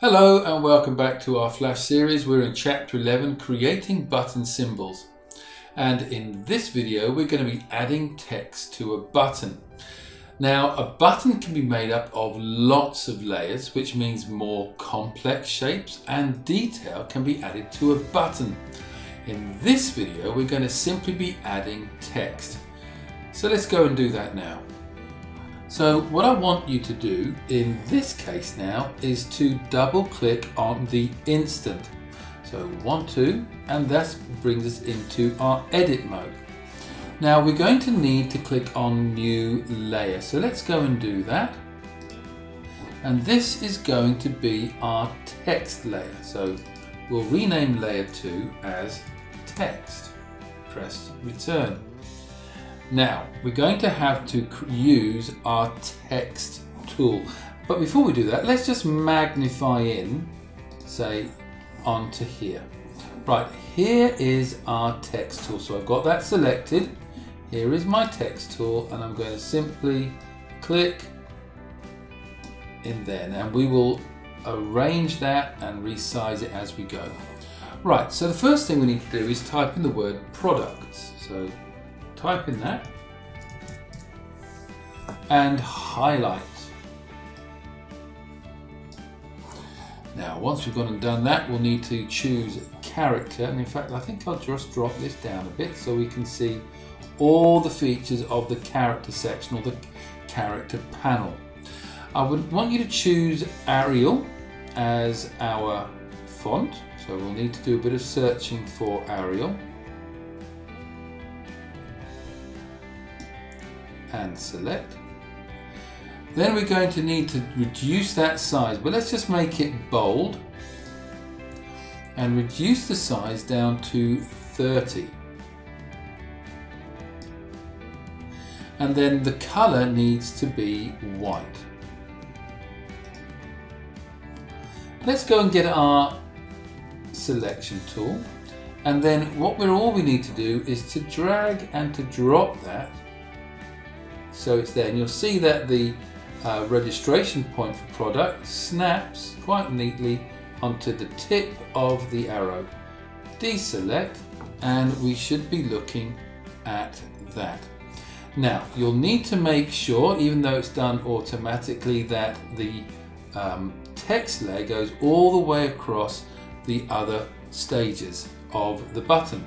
Hello and welcome back to our Flash series. We're in chapter 11, creating button symbols. And in this video, we're going to be adding text to a button. Now, a button can be made up of lots of layers, which means more complex shapes and detail can be added to a button. In this video, we're going to simply be adding text. So let's go and do that now. So what I want you to do in this case now is to double click on the instant. So 1, 2, and that brings us into our edit mode. Now we're going to need to click on new layer. So let's go and do that. And this is going to be our text layer. So we'll rename layer 2 as text. Press return. Now we're going to have to use our text tool, but before we do that, let's just magnify in, say, onto here. Right, here is our text tool. So I've got that selected. Here is my text tool, and I'm going to simply click in there. Now we will arrange that and resize it as we go. Right, so the first thing we need to do is type in the word products. So type in that and highlight. Now once we've gone and done that, we'll need to choose character, and in fact I think I'll just drop this down a bit so we can see all the features of the character section or the character panel. I would want you to choose Arial as our font, so we'll need to do a bit of searching for Arial. And select. Then we're going to need to reduce that size, but let's just make it bold and reduce the size down to 30. And then the color needs to be white. Let's go and get our selection tool, and then all we need to do is to drag and to drop that so it's there, and you'll see that the registration point for product snaps quite neatly onto the tip of the arrow. Deselect, and we should be looking at that. Now you'll need to make sure, even though it's done automatically, that the text layer goes all the way across the other stages of the button.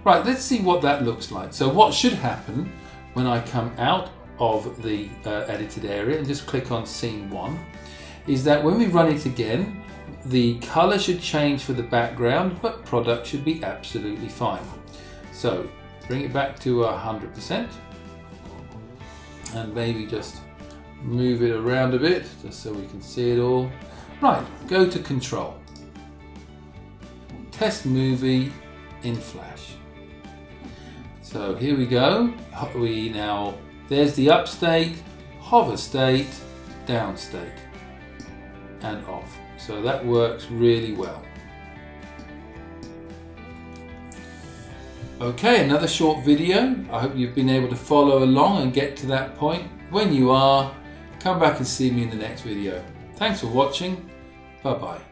Right, let's see what that looks like. So what should happen when I come out of the edited area and just click on scene 1 is that when we run it again, the color should change for the background, but product should be absolutely fine. So bring it back to 100% and maybe just move it around a bit just so we can see it all. Right, go to Control, Test Movie in Flash. So here we go. There's the up state, hover state, down state, and off. So that works really well. Okay, another short video. I hope you've been able to follow along and get to that point. When you are, come back and see me in the next video. Thanks for watching. Bye-bye.